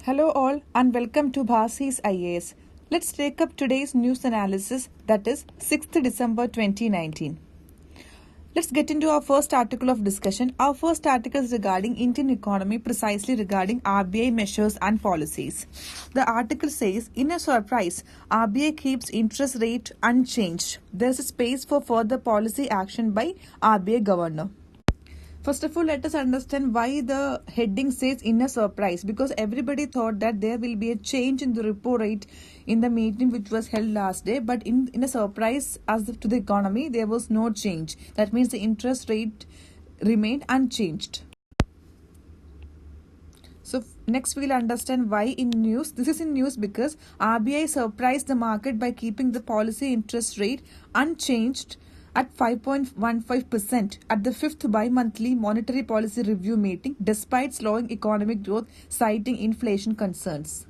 Hello all and welcome to Bhasi's IAS. Let's take up today's news analysis, that is 6th December 2019. Let's get into our first article of discussion. Our first article is regarding Indian economy, precisely regarding RBI measures and policies. The article says, in a surprise, RBI keeps interest rate unchanged. There's a space for further policy action by RBI governor. First of all, let us understand why the heading says in a surprise, because everybody thought that there will be a change in the repo rate in the meeting which was held last day, but in a surprise to the economy, there was no change. That means the interest rate remained unchanged. So next we will understand why in news. This is in news because RBI surprised the market by keeping the policy interest rate unchanged at 5.15% at the 5th bi-monthly monetary policy review meeting despite slowing economic growth, citing inflation concerns.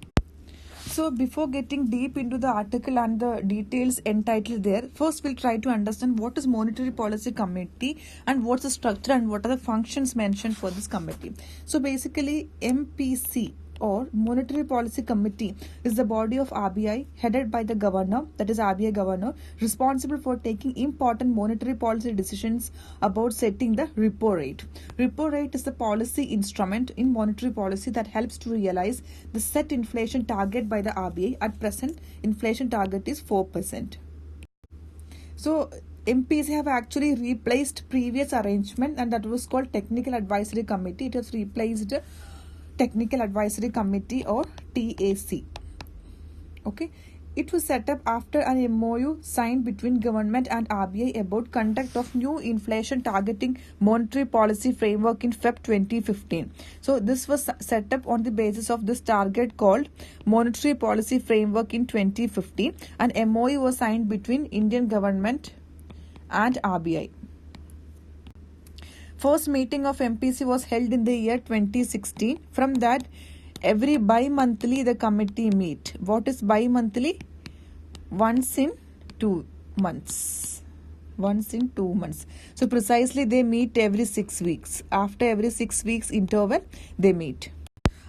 So before getting deep into the article and the details entitled there, first we'll try to understand what is Monetary Policy Committee and what's the structure and what are the functions mentioned for this committee. So basically MPC or Monetary Policy Committee is the body of RBI headed by the governor, that is RBI governor, responsible for taking important monetary policy decisions about setting the repo rate. Repo rate is the policy instrument in monetary policy that helps to realize the set inflation target by the RBI. At present, inflation target is 4%. So MPs have actually replaced previous arrangement, and that was called Technical Advisory Committee. It has replaced Technical Advisory Committee or TAC. Okay, it was set up after an MOU signed between government and RBI about conduct of new inflation targeting monetary policy framework in Feb 2015. So this was set up on the basis of this target called Monetary Policy Framework in 2015. An MOU was signed between Indian government and RBI. First meeting of MPC was held in the year 2016. From that, every bi-monthly the committee meet. What is bi-monthly? Once in 2 months. Once in 2 months. So precisely they meet every 6 weeks. After every 6 weeks interval, they meet.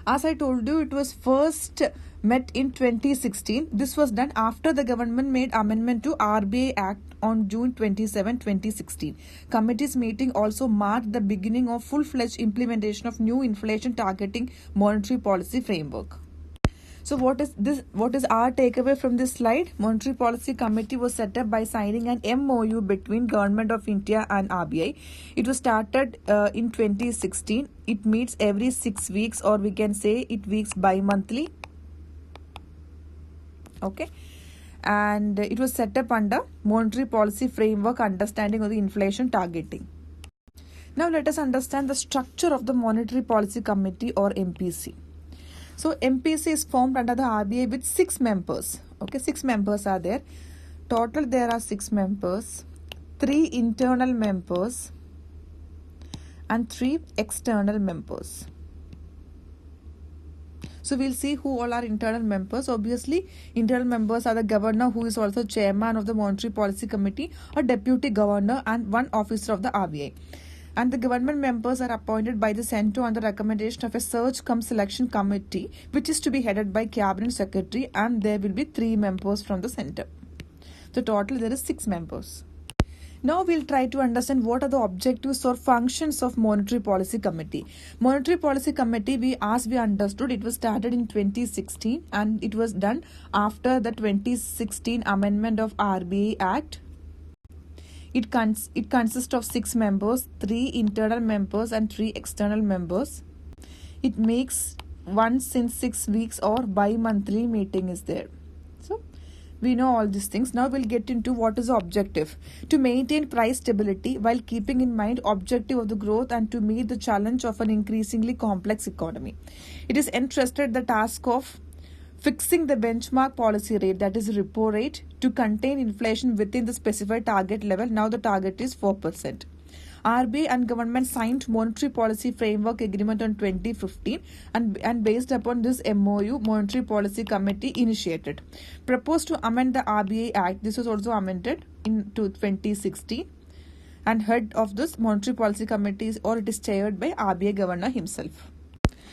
As I told you, it was first met in 2016. This was done after the government made amendment to RBI Act on June 27, 2016. Committee's meeting also marked the beginning of full-fledged implementation of new inflation targeting monetary policy framework. So what is this? What is our takeaway from this slide? Monetary Policy Committee was set up by signing an MOU between Government of India and RBI. It was started in 2016. It meets every 6 weeks, or we can say it meets bi-monthly. Okay. And it was set up under Monetary Policy Framework Understanding of the Inflation Targeting. Now let us understand the structure of the Monetary Policy Committee or MPC. So MPC is formed under the RBI with 6 members. Okay, 6 members are there. Total there are 6 members, 3 internal members and 3 external members. So we'll see who all are internal members. Obviously, internal members are the governor, who is also chairman of the Monetary Policy Committee, a deputy governor and 1 officer of the RBI. And the government members are appointed by the centre on the recommendation of a search-cum-selection committee, which is to be headed by cabinet secretary, and there will be 3 members from the centre. So total there is 6 members. Now we'll try to understand what are the objectives or functions of Monetary Policy Committee. Monetary Policy Committee, as we understood, it was started in 2016 and it was done after the 2016 amendment of RBI Act. It consists of 6 members, 3 internal members and 3 external members. It makes once in 6 weeks or bi-monthly meeting is there. So we know all these things. Now we'll get into what is the objective. To maintain price stability while keeping in mind objective of the growth and to meet the challenge of an increasingly complex economy. It is entrusted the task of fixing the benchmark policy rate, that is repo rate, to contain inflation within the specified target level. Now the target is 4%. RBI and government signed Monetary Policy Framework Agreement on 2015 and based upon this MOU, Monetary Policy Committee initiated. Proposed to amend the RBI Act. This was also amended into 2016 and head of this Monetary Policy Committee it is chaired by RBI Governor himself.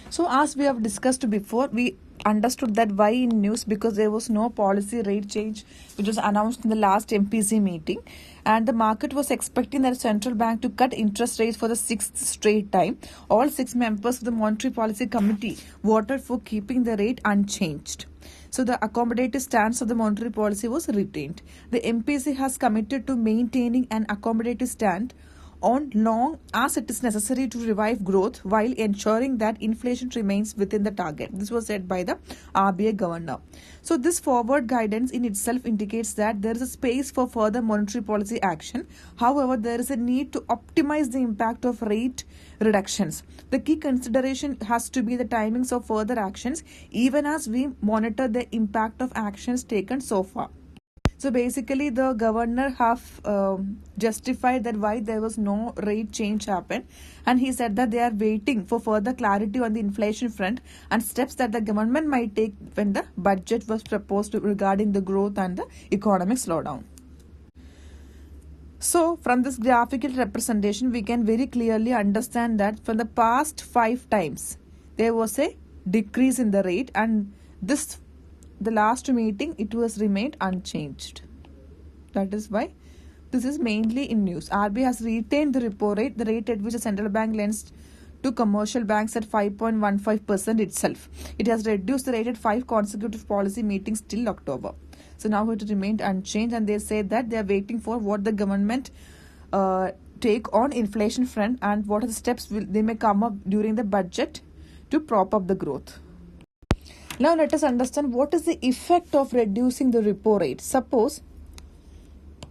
So as we have discussed before, we understood that why in news, because there was no policy rate change which was announced in the last MPC meeting, and the market was expecting that central bank to cut interest rates for the sixth straight time. All 6 members of the Monetary Policy Committee voted for keeping the rate unchanged. So the accommodative stance of the monetary policy was retained. The MPC has committed to maintaining an accommodative stand on long as it is necessary to revive growth while ensuring that inflation remains within the target. This was said by the RBI governor. So this forward guidance in itself indicates that there is a space for further monetary policy action. However, there is a need to optimize the impact of rate reductions. The key consideration has to be the timings of further actions, even as we monitor the impact of actions taken so far. So basically, the governor have justified that why there was no rate change happened, and he said that they are waiting for further clarity on the inflation front and steps that the government might take when the budget was proposed regarding the growth and the economic slowdown. So from this graphical representation, we can very clearly understand that from the past 5 times there was a decrease in the rate, and the last meeting it was remained unchanged. That is why this is mainly in news. RBI has retained the repo rate, the rate at which the central bank lends to commercial banks, at 5.15% itself. It has reduced the rate at 5 consecutive policy meetings till October. So now it remained unchanged, and they say that they are waiting for what the government take on inflation front and what are the steps they may come up during the budget to prop up the growth. Now let us understand what is the effect of reducing the repo rate. Suppose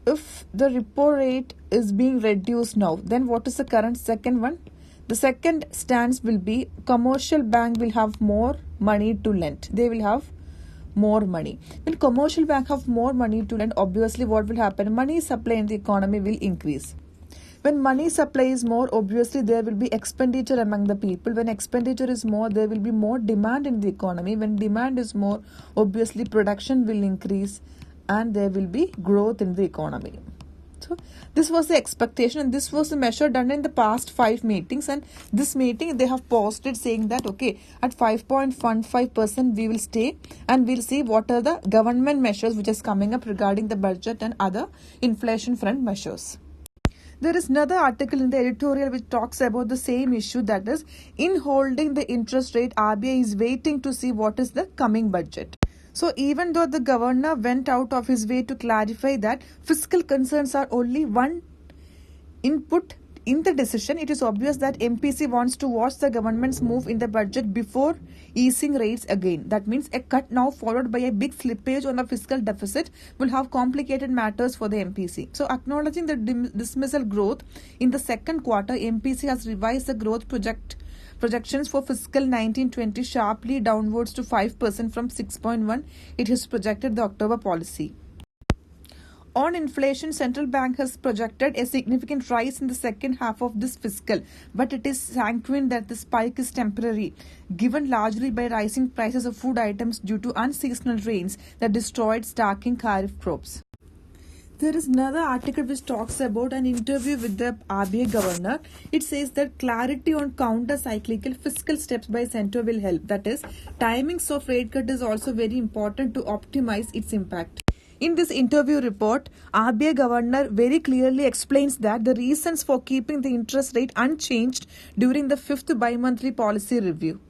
if the repo rate is being reduced now, then what is the current second one? The second stance will be commercial bank will have more money to lend. They will have more money. When commercial bank have more money to lend, obviously what will happen? Money supply in the economy will increase. When money supply is more, obviously there will be expenditure among the people. When expenditure is more, there will be more demand in the economy. When demand is more, obviously production will increase and there will be growth in the economy. So this was the expectation, and this was the measure done in the past 5 meetings, and this meeting they have posted saying that okay, at 5.15% we will stay, and we'll see what are the government measures which is coming up regarding the budget and other inflation front measures. There is another article in the editorial which talks about the same issue, that is, in holding the interest rate, RBI is waiting to see what is the coming budget. So even though the governor went out of his way to clarify that fiscal concerns are only one input in the decision, it is obvious that MPC wants to watch the government's move in the budget before easing rates again. That means a cut now followed by a big slippage on the fiscal deficit will have complicated matters for the MPC. So acknowledging the dismissal growth in the second quarter, MPC has revised the growth projections for fiscal 19-20 sharply downwards to 5% from 6.1 it has projected the October policy. On inflation, central bank has projected a significant rise in the second half of this fiscal, but it is sanguine that the spike is temporary, given largely by rising prices of food items due to unseasonal rains that destroyed stacking kharif crops. There is another article which talks about an interview with the RBI governor. It says that clarity on counter-cyclical fiscal steps by centre will help. That is, timings of rate cut is also very important to optimize its impact. In this interview report, RBI governor very clearly explains that the reasons for keeping the interest rate unchanged during the 5th bi-monthly policy review.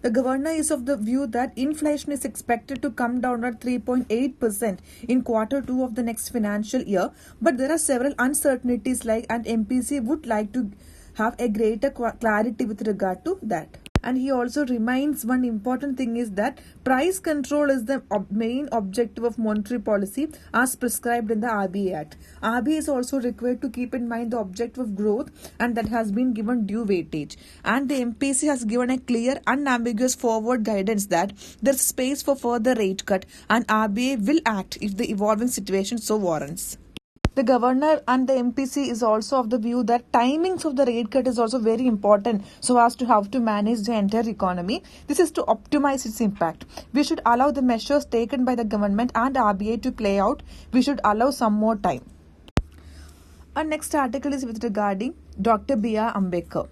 The governor is of the view that inflation is expected to come down at 3.8% in quarter 2 of the next financial year, but there are several uncertainties and MPC would like to have a greater clarity with regard to that. And he also reminds one important thing is that price control is the main objective of monetary policy as prescribed in the RBI Act. RBI is also required to keep in mind the objective of growth, and that has been given due weightage. And the MPC has given a clear, unambiguous forward guidance that there is space for further rate cut, and RBI will act if the evolving situation so warrants. The governor and the MPC is also of the view that timings of the rate cut is also very important so as to have to manage the entire economy. This is to optimize its impact. We should allow the measures taken by the government and RBI to play out. We should allow some more time. Our next article is with regarding Dr. B.R. Ambedkar.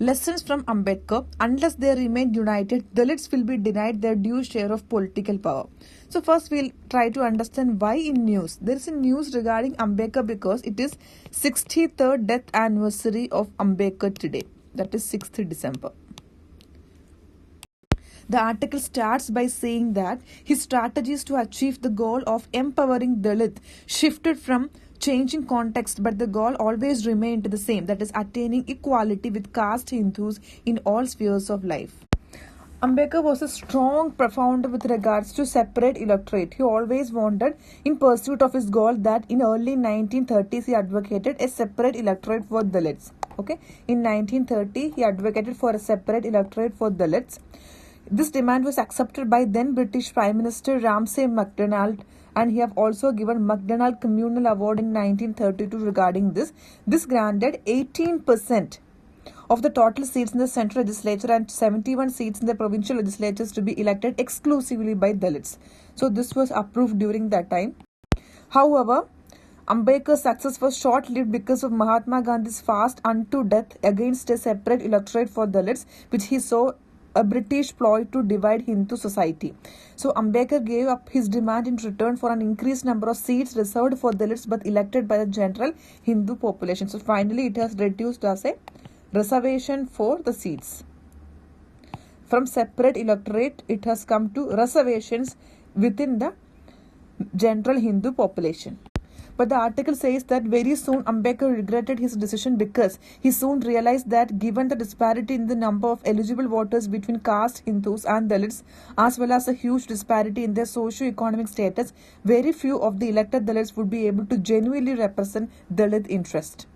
Lessons from Ambedkar: unless they remain united, Dalits will be denied their due share of political power. So first we'll try to understand why in news. There is a news regarding Ambedkar because it is 63rd death anniversary of Ambedkar today. That is 6th December. The article starts by saying that his strategies to achieve the goal of empowering Dalit shifted from changing context, but the goal always remained the same, that is attaining equality with caste Hindus in all spheres of life. Ambedkar was a strong profounder with regards to separate electorate. He always wanted, in pursuit of his goal, that in early 1930s he advocated a separate electorate for Dalits. Okay, in 1930 he advocated for a separate electorate for Dalits. This demand was accepted by then British Prime Minister Ramsay MacDonald, and he have also given MacDonald Communal Award in 1932 regarding this. This granted 18% of the total seats in the central legislature and 71 seats in the provincial legislatures to be elected exclusively by Dalits. So this was approved during that time. However, Ambedkar's success was short-lived because of Mahatma Gandhi's fast unto death against a separate electorate for Dalits, which he saw a British ploy to divide Hindu society. So Ambedkar gave up his demand in return for an increased number of seats reserved for Dalits but elected by the general Hindu population. So finally it has reduced as a reservation for the seats. From separate electorate it has come to reservations within the general Hindu population. But the article says that very soon Ambedkar regretted his decision because he soon realized that given the disparity in the number of eligible voters between caste Hindus and Dalits, as well as a huge disparity in their socio-economic status, very few of the elected Dalits would be able to genuinely represent Dalit interest.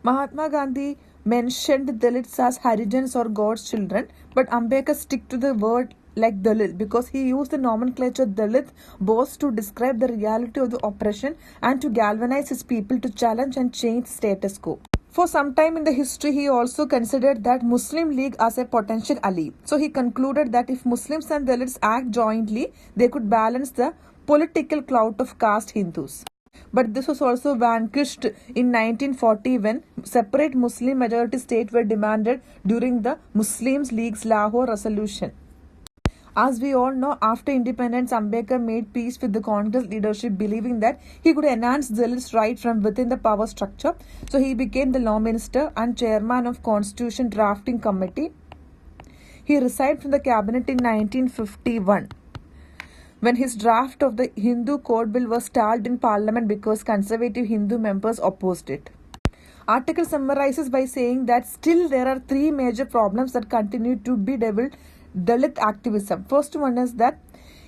Mahatma Gandhi mentioned Dalits as Harijans or God's children, but Ambedkar stick to the word like Dalit because he used the nomenclature Dalit both to describe the reality of the oppression and to galvanize his people to challenge and change status quo. For some time in the history, he also considered that Muslim League as a potential ally. So he concluded that if Muslims and Dalits act jointly, they could balance the political clout of caste Hindus. But this was also vanquished in 1940 when separate Muslim majority states were demanded during the Muslims League's Lahore resolution. As we all know, after independence, Ambedkar made peace with the Congress leadership, believing that he could enhance Dalits' right from within the power structure. So he became the law minister and chairman of Constitution Drafting Committee. He resigned from the cabinet in 1951 when his draft of the Hindu Code Bill was stalled in Parliament because conservative Hindu members opposed it. Article summarizes by saying that still there are three major problems that continue to bedevil Dalit activism. First one is that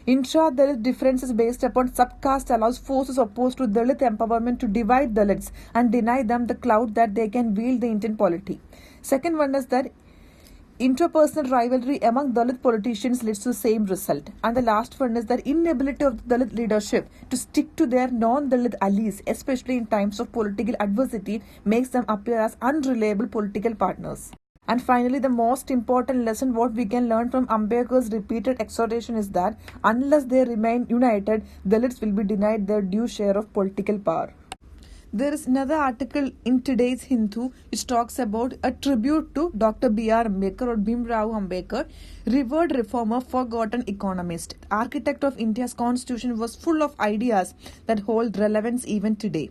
intra-Dalit differences based upon subcaste allows forces opposed to Dalit empowerment to divide Dalits and deny them the clout that they can wield the Indian polity. Second one is that interpersonal rivalry among Dalit politicians leads to the same result. And the last one is that inability of the Dalit leadership to stick to their non-Dalit allies, especially in times of political adversity, makes them appear as unreliable political partners. And finally, the most important lesson what we can learn from Ambedkar's repeated exhortation is that unless they remain united, Dalits will be denied their due share of political power. There is another article in today's Hindu which talks about a tribute to Dr. B.R. Ambedkar or Bhimrao Ambedkar, revered reformer, forgotten economist. Architect of India's constitution was full of ideas that hold relevance even today.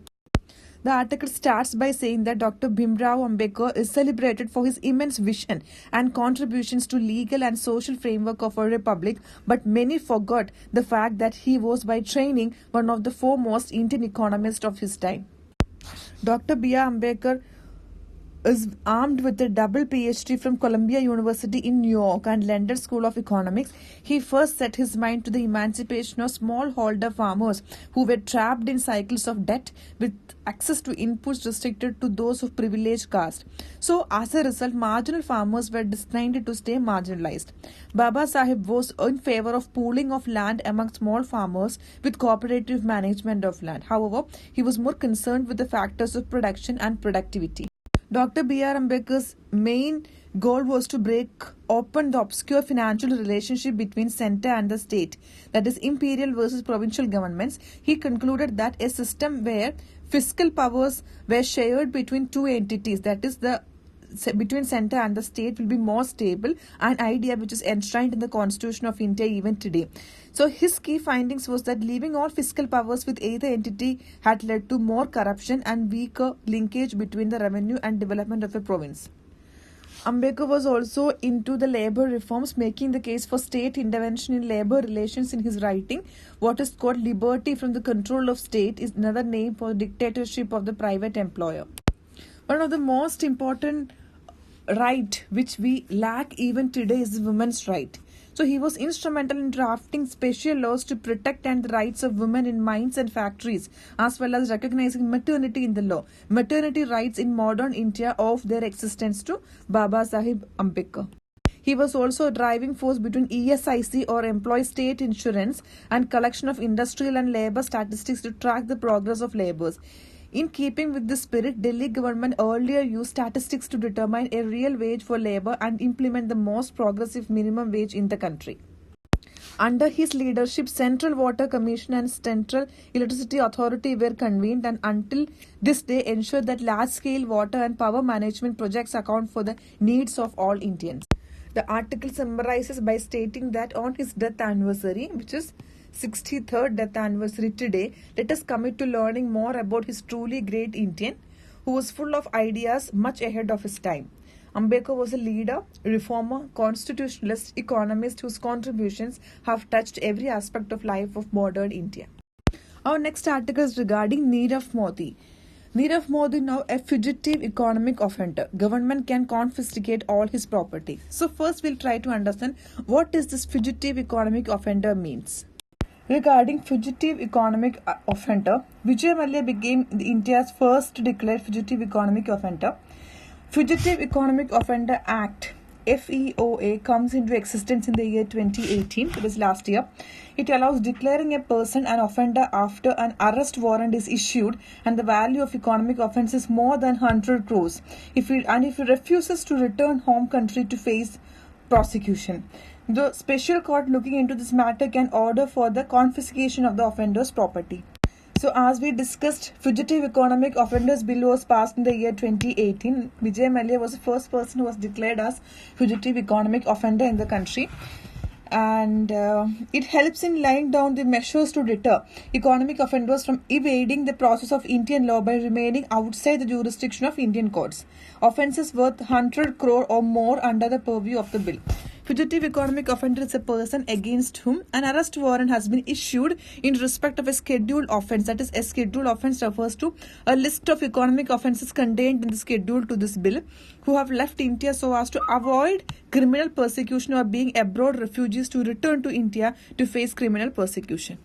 The article starts by saying that Dr. Bhimrao Ambedkar is celebrated for his immense vision and contributions to legal and social framework of our republic, but many forgot the fact that he was by training one of the foremost Indian economists of his time. Dr. B.R. Ambedkar is armed with a double PhD from Columbia University in New York and London School of Economics. He first set his mind to the emancipation of smallholder farmers who were trapped in cycles of debt with access to inputs restricted to those of privileged caste. So, as a result, marginal farmers were destined to stay marginalized. Baba Sahib was in favor of pooling of land among small farmers with cooperative management of land. However, he was more concerned with the factors of production and productivity. Dr. B.R. Ambedkar's main goal was to break open the obscure financial relationship between center and the state, that is imperial versus provincial governments. He concluded that a system where fiscal powers were shared between two entities, that is the between center and the state will be more stable, an idea which is enshrined in the Constitution of India even today. So his key findings was that leaving all fiscal powers with either entity had led to more corruption and weaker linkage between the revenue and development of a province. Ambedkar was also into the labor reforms, making the case for state intervention in labor relations in his writing. What is called liberty from the control of state is another name for dictatorship of the private employer. One of the most important right which we lack even today is the women's right. So he was instrumental in drafting special laws to protect and the rights of women in mines and factories, as well as recognizing maternity in the law. Maternity rights in modern India owe their existence to Baba Sahib Ambedkar. He was also a driving force between ESIC or Employee State Insurance and collection of industrial and labor statistics to track the progress of labours. In keeping with this spirit, Delhi government earlier used statistics to determine a real wage for labour and implement the most progressive minimum wage in the country. Under his leadership, Central Water Commission and Central Electricity Authority were convened and until this day ensured that large-scale water and power management projects account for the needs of all Indians. The article summarizes by stating that on his death anniversary, which is 63rd death anniversary today, let us commit to learning more about his truly great Indian who was full of ideas much ahead of his time. Ambedkar was a leader, reformer, constitutionalist, economist whose contributions have touched every aspect of life of modern India. Our next article is regarding Nirav Modi. Nirav Modi now a fugitive economic offender. Government can confiscate all his property. So first we'll try to understand what is this fugitive economic offender means. Regarding fugitive economic offender, Vijay Mallya became India's first declared fugitive economic offender. Fugitive Economic Offender Act FEOA comes into existence in the year 2018, that is last year. It allows declaring a person an offender after an arrest warrant is issued and the value of economic offence is more than 100 crores. If he refuses to return home country to face prosecution. The special court looking into this matter can order for the confiscation of the offender's property. So as we discussed, Fugitive Economic Offenders Bill was passed in the year 2018. Vijay Mallya was the first person who was declared as Fugitive Economic Offender in the country. And it helps in laying down the measures to deter economic offenders from evading the process of Indian law by remaining outside the jurisdiction of Indian courts. Offences worth 100 crore or more under the purview of the bill. Fugitive economic offender is a person against whom an arrest warrant has been issued in respect of a scheduled offence. That is, a scheduled offence refers to a list of economic offences contained in the schedule to this bill, who have left India so as to avoid criminal persecution or being abroad refugees to return to India to face criminal persecution.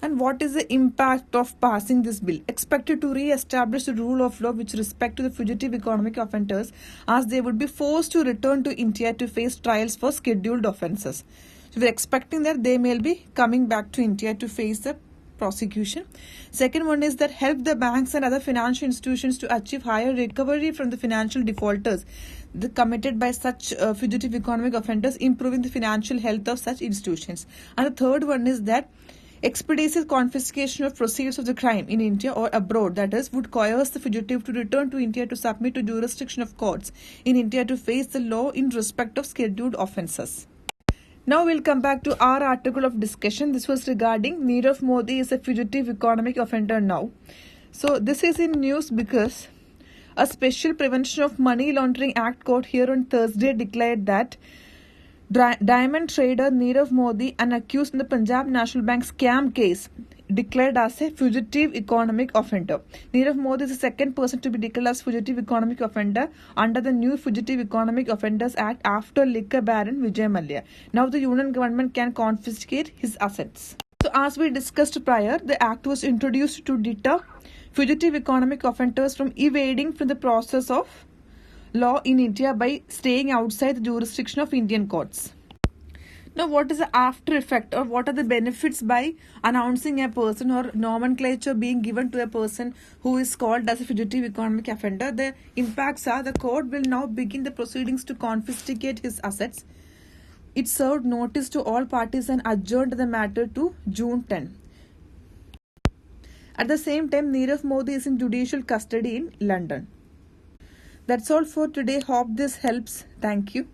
And what is the impact of passing this bill? Expected to re-establish the rule of law with respect to the fugitive economic offenders, as they would be forced to return to India to face trials for scheduled offences. So we are expecting that they may be coming back to India to face the prosecution. Second one is that help the banks and other financial institutions to achieve higher recovery from the financial defaulters committed by such fugitive economic offenders, improving the financial health of such institutions. And the third one is that expeditious confiscation of proceeds of the crime in India or abroad, that is, would coerce the fugitive to return to India to submit to jurisdiction of courts in India to face the law in respect of scheduled offences. Now we'll come back to our article of discussion. This was regarding Nirav Modi is a fugitive economic offender now. So this is in news because a Special Prevention of Money Laundering Act court here on Thursday declared that diamond trader Nirav Modi, an accused in the Punjab National Bank scam case, declared as a fugitive economic offender. Nirav Modi is the second person to be declared as fugitive economic offender under the new Fugitive Economic Offenders Act after liquor baron Vijay Mallya. Now the union government can confiscate his assets. So as we discussed prior, the act was introduced to deter fugitive economic offenders from evading from the process of law in India by staying outside the jurisdiction of Indian courts. Now, what is the after effect or what are the benefits by announcing a person or nomenclature being given to a person who is called as a fugitive economic offender? The impacts are the court will now begin the proceedings to confiscate his assets. It served notice to all parties and adjourned the matter to June 10. At the same time, Nirav Modi is in judicial custody in London. That's all for today. Hope this helps. Thank you.